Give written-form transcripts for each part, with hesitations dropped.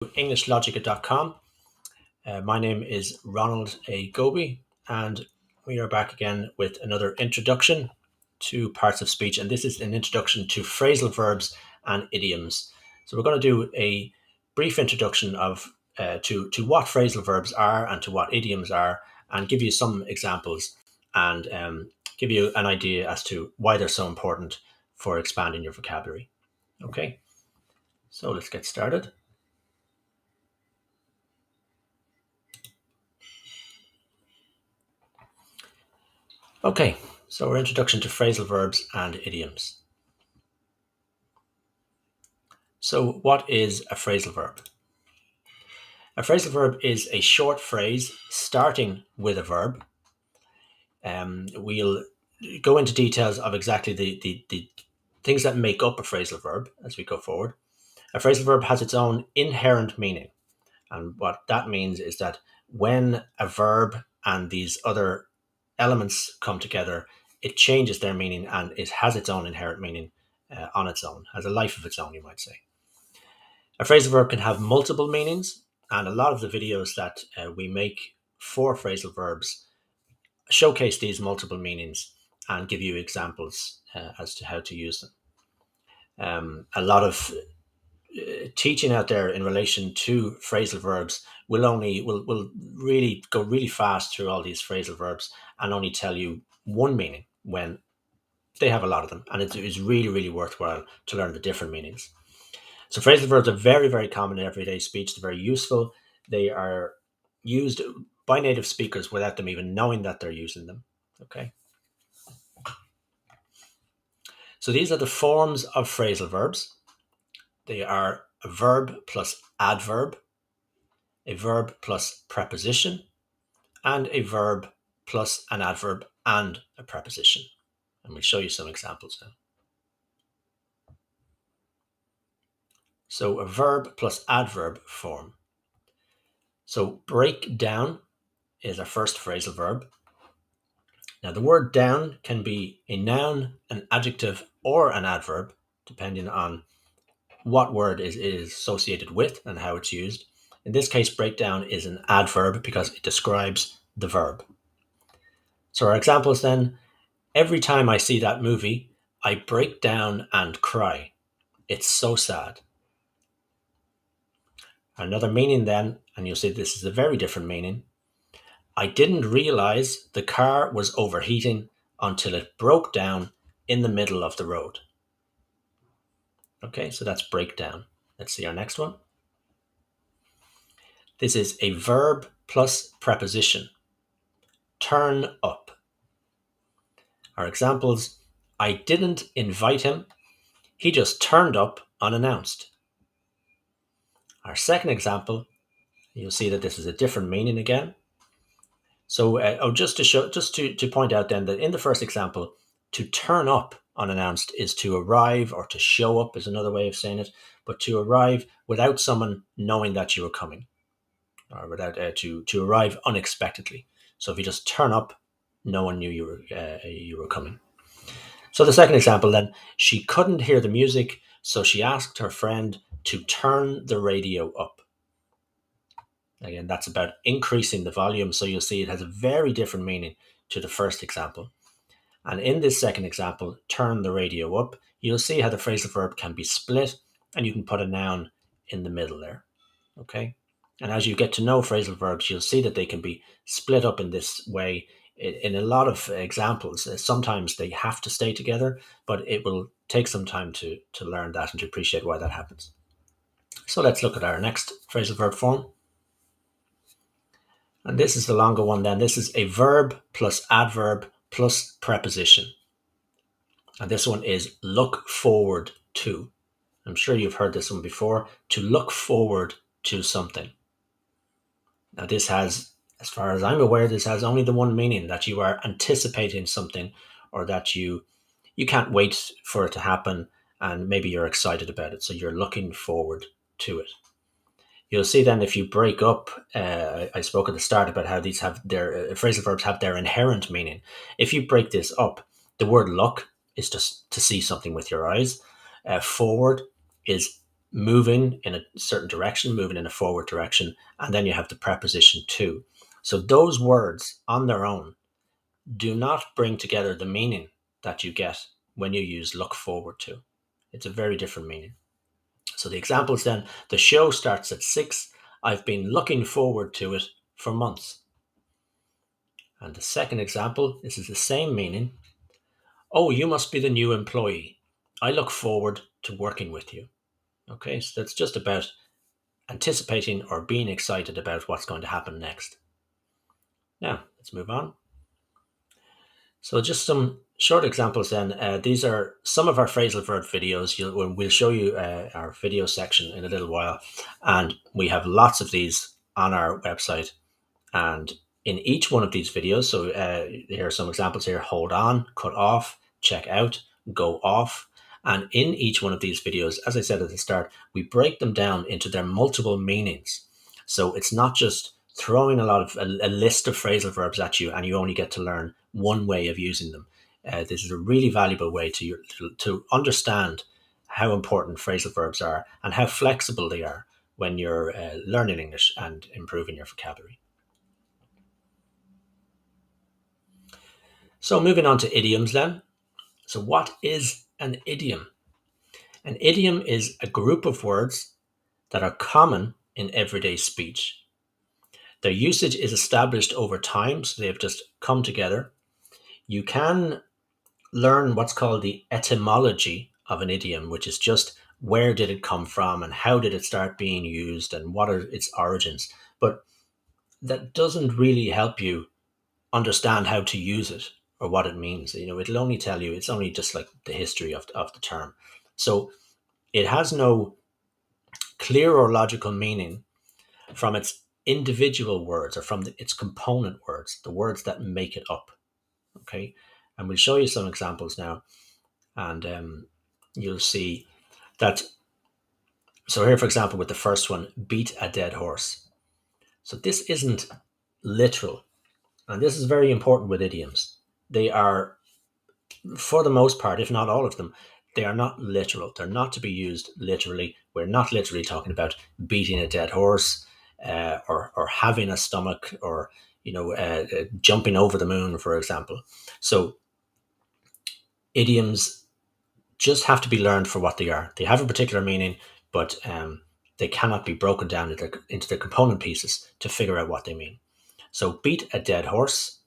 EnglishLogica.com. My name is Ronald A. Geobey, and we are back again with another introduction to parts of speech. And this is an introduction to phrasal verbs and idioms. So we're going to do a brief introduction of to what phrasal verbs are and to what idioms are, and give you some examples and give you an idea as to why they're so important for expanding your vocabulary. Okay, so let's get started. Okay, so our introduction to phrasal verbs and idioms. So what is a phrasal verb? A phrasal verb is a short phrase starting with a verb. We'll go into details of exactly the things that make up a phrasal verb as we go forward. A phrasal verb has its own inherent meaning. And what that means is that when a verb and these other elements come together, it changes their meaning and it has its own inherent meaning on its own, has a life of its own, you might say. A phrasal verb can have multiple meanings, and a lot of the videos that we make for phrasal verbs showcase these multiple meanings and give you examples as to how to use them. A lot of teaching out there in relation to phrasal verbs will really go really fast through all these phrasal verbs and only tell you one meaning when they have a lot of them, and it is really worthwhile to learn the different meanings. So phrasal verbs are very common in everyday speech. They're very useful. They are used by native speakers without them even knowing that they're using them. Okay, so these are the forms of phrasal verbs. They are a verb plus adverb, a verb plus preposition, and a verb plus an adverb and a preposition. And we'll show you some examples now. So a verb plus adverb form. So break down is our first phrasal verb. Now the word down can be a noun, an adjective, or an adverb, depending on what word is associated with and how it's used. In this case, breakdown is an adverb because it describes the verb. So our examples then: every time I see that movie, I break down and cry. It's so sad. Another meaning then, and you'll see this is a very different meaning: I didn't realize the car was overheating until it broke down in the middle of the road. Okay, so that's breakdown. Let's see our next one. This is a verb plus preposition. Turn up. Our examples: I didn't invite him. He just turned up unannounced. Our second example, you'll see that this is a different meaning again. So just to point out then that in the first example, to turn up unannounced is to arrive, or to show up is another way of saying it, but to arrive without someone knowing that you were coming, or without to arrive unexpectedly. So if you just turn up, no one knew you were coming. So the second example then: she couldn't hear the music, so she asked her friend to turn the radio up. Again, that's about increasing the volume. So you'll see it has a very different meaning to the first example. And in this second example, turn the radio up, you'll see how the phrasal verb can be split and you can put a noun in the middle there. Okay. And as you get to know phrasal verbs, you'll see that they can be split up in this way. In a lot of examples, sometimes they have to stay together, but it will take some time to learn that and to appreciate why that happens. So let's look at our next phrasal verb form. And this is the longer one then. This is a verb plus adverb plus preposition. And this one is look forward to. I'm sure you've heard this one before. To look forward to something. Now this has, as far as I'm aware, this has only the one meaning, that you are anticipating something, or that you can't wait for it to happen and maybe you're excited about it. So you're looking forward to it. You'll see then if you break up, I spoke at the start about how these have their phrasal verbs have their inherent meaning. If you break this up, the word look is just to see something with your eyes. Forward is moving in a certain direction, moving in a forward direction, and then you have the preposition to. So those words on their own do not bring together the meaning that you get when you use look forward to. It's a very different meaning. So the examples then, the show starts at 6. I've been looking forward to it for months. And the second example, this is the same meaning. Oh, you must be the new employee. I look forward to working with you. Okay, so that's just about anticipating or being excited about what's going to happen next. Now, let's move on. So just some short examples then. These are some of our phrasal verb videos. We'll show you our video section in a little while. And we have lots of these on our website. And in each one of these videos, so here are some examples here: hold on, cut off, check out, go off. And in each one of these videos, as I said at the start, we break them down into their multiple meanings. So it's not just throwing a list of phrasal verbs at you and you only get to learn one way of using them. This is a really valuable way to understand how important phrasal verbs are and how flexible they are when you're learning English and improving your vocabulary. So moving on to idioms then. So what is an idiom? An idiom is a group of words that are common in everyday speech. Their usage is established over time, so they've just come together. You can learn what's called the etymology of an idiom, which is just where did it come from and how did it start being used and what are its origins. But that doesn't really help you understand how to use it or what it means. It'll only tell you, it's only just like the history of the term. So it has no clear or logical meaning from its individual words or from its component words, the words that make it up. Okay. And we'll show you some examples now. And you'll see that. So here, for example, with the first one, beat a dead horse. So this isn't literal. And this is very important with idioms. They are, for the most part, if not all of them, they are not literal. They're not to be used literally. We're not literally talking about beating a dead horse or having a stomach or jumping over the moon, for example. So idioms just have to be learned for what they are. They have a particular meaning, but they cannot be broken down into the component pieces to figure out what they mean. So beat a dead horse,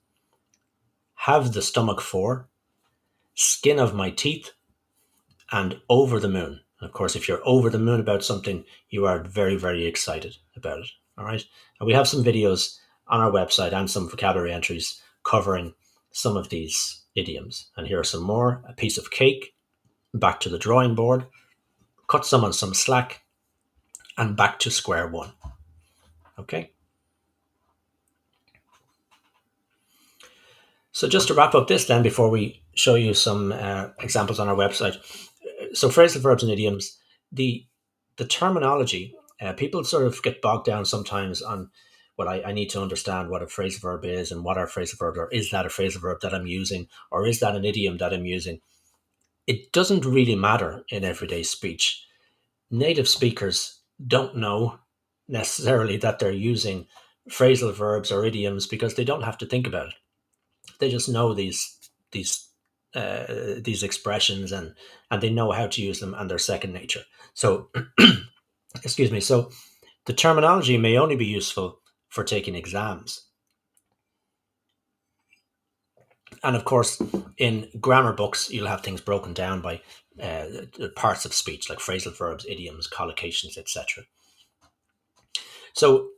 have the stomach for, skin of my teeth, and over the moon. And of course, if you're over the moon about something, you are very, very excited about it. All right. And we have some videos on our website and some vocabulary entries covering some of these idioms. And here are some more: a piece of cake, back to the drawing board, cut someone some slack, and back to square one. Okay. So just to wrap up this then, before we show you some examples on our website. So phrasal verbs and idioms, the terminology, people sort of get bogged down sometimes on, well, I need to understand what a phrasal verb is and what are phrasal verbs, or is that a phrasal verb that I'm using, or is that an idiom that I'm using? It doesn't really matter in everyday speech. Native speakers don't know necessarily that they're using phrasal verbs or idioms because they don't have to think about it. They just know these expressions and they know how to use them, and they're second nature. So, excuse me. So, the terminology may only be useful for taking exams, and of course, in grammar books, you'll have things broken down by parts of speech like phrasal verbs, idioms, collocations, etc. So,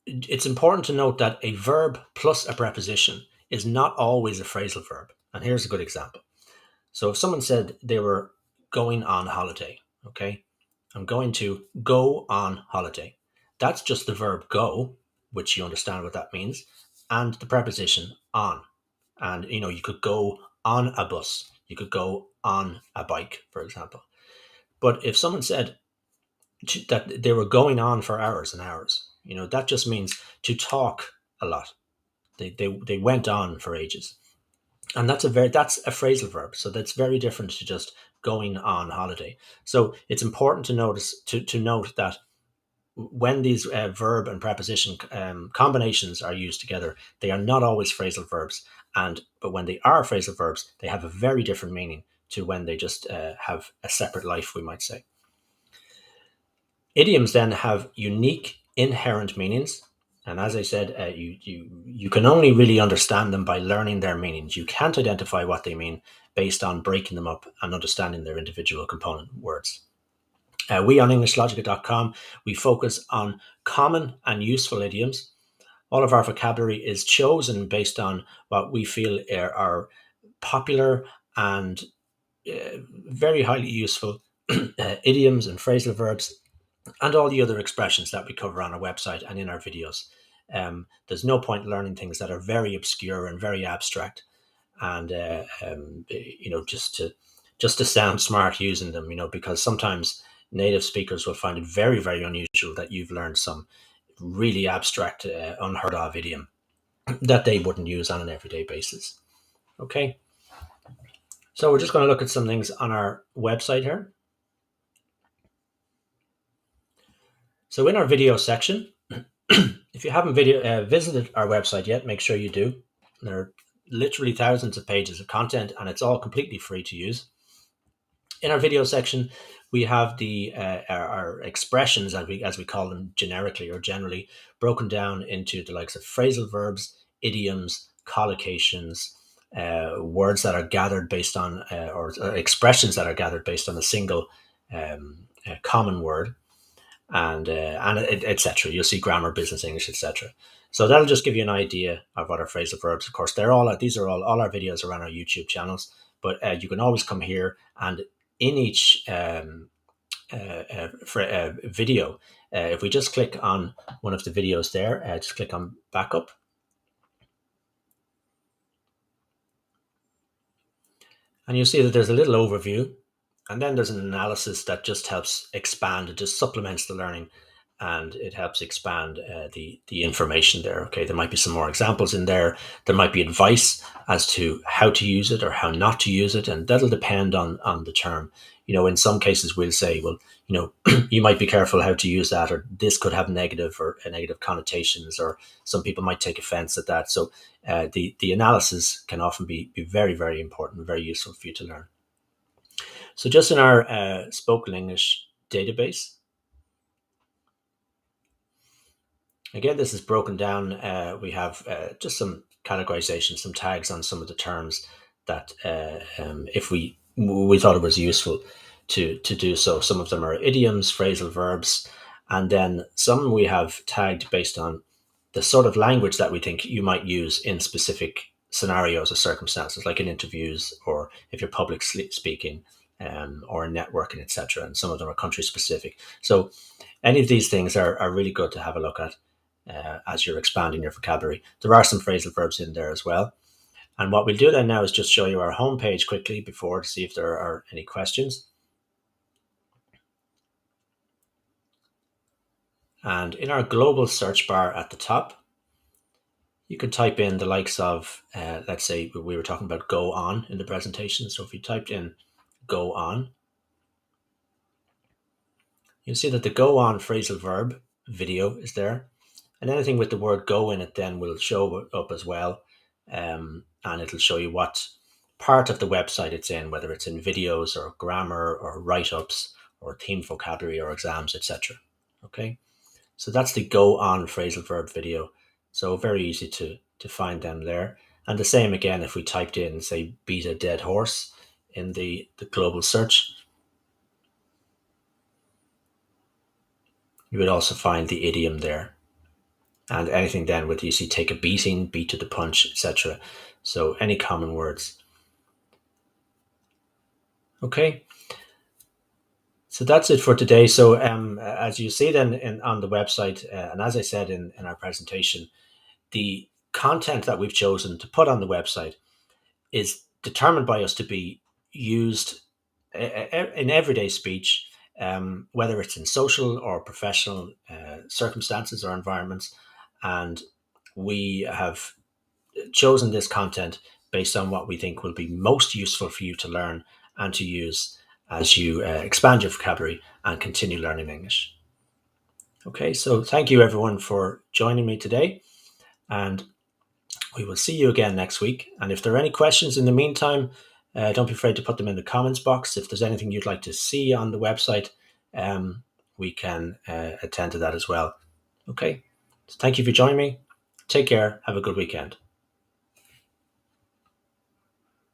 it's important to note that a verb plus a preposition is not always a phrasal verb. And here's a good example. So if someone said they were going on holiday, okay, I'm going to go on holiday. That's just the verb go, which you understand what that means, and the preposition on. And, you could go on a bus, you could go on a bike, for example. But if someone said that they were going on for hours and hours, that just means to talk a lot. They went on for ages. And that's a phrasal verb. So that's very different to just going on holiday. So it's important to note that when these verb and preposition combinations are used together, they are not always phrasal verbs. But when they are phrasal verbs, they have a very different meaning to when they just have a separate life, we might say. Idioms then have unique inherent meanings. And as I said, you can only really understand them by learning their meanings. You can't identify what they mean based on breaking them up and understanding their individual component words. We on EnglishLogica.com, we focus on common and useful idioms. All of our vocabulary is chosen based on what we feel are popular and very highly useful idioms and phrasal verbs, and all the other expressions that we cover on our website and in our videos. There's no point learning things that are very obscure and very abstract, and just to sound smart using them. Because sometimes native speakers will find it very, very unusual that you've learned some really abstract, unheard of idiom that they wouldn't use on an everyday basis. Okay, so we're just going to look at some things on our website here. So in our video section, if you haven't visited our website yet, make sure you do. There are literally thousands of pages of content, and it's all completely free to use. In our video section, we have our expressions, as we call them generically or generally, broken down into the likes of phrasal verbs, idioms, collocations, words that are gathered based on, or expressions that are gathered based on a single common word, and etc. You'll see grammar, business English, etc. So that'll just give you an idea of what our phrasal verbs. Of course, these are all our videos are on our YouTube channels, but you can always come here, and in each video, if we just click on one of the videos there, just click on backup. And you'll see that there's a little overview, and then there's an analysis that just helps expand, it just supplements the learning, and it helps expand the information there. Okay, there might be some more examples in there. There might be advice as to how to use it or how not to use it, and that'll depend on the term. In some cases we'll say, well, you might be careful how to use that, or this could have negative connotations, or some people might take offense at that. So the analysis can often be very, very important, very useful for you to learn. So just in our spoken English database, again, this is broken down. We have just some categorization, some tags on some of the terms that if we thought it was useful to do so. Some of them are idioms, phrasal verbs, and then some we have tagged based on the sort of language that we think you might use in specific scenarios or circumstances, like in interviews, or if you're public speaking, or in networking, etc. And some of them are country specific. So any of these things are really good to have a look at as you're expanding your vocabulary. There are some phrasal verbs in there as well. And what we'll do then now is just show you our homepage quickly before to see if there are any questions. And in our global search bar at the top, you can type in the likes of, let's say we were talking about go on in the presentation. So if you typed in go on, you'll see that the go on phrasal verb video is there. And anything with the word go in it then will show up as well. And it'll show you what part of the website it's in, whether it's in videos or grammar or write-ups or themed vocabulary or exams, etc. Okay, so that's the go on phrasal verb video. So very easy to find them there. And the same again, if we typed in, say, beat a dead horse in the global search, you would also find the idiom there. And anything then with, you see, take a beating, beat to the punch, etc. So any common words. Okay. So that's it for today. So as you see then on the website, and as I said in our presentation, the content that we've chosen to put on the website is determined by us to be used in everyday speech, whether it's in social or professional circumstances or environments. And we have chosen this content based on what we think will be most useful for you to learn and to use as you expand your vocabulary and continue learning English. Okay, so thank you everyone for joining me today, and we will see you again next week. And if there are any questions in the meantime, don't be afraid to put them in the comments box. If there's anything you'd like to see on the website, we can attend to that as well. Okay, so thank you for joining me. Take care. Have a good weekend.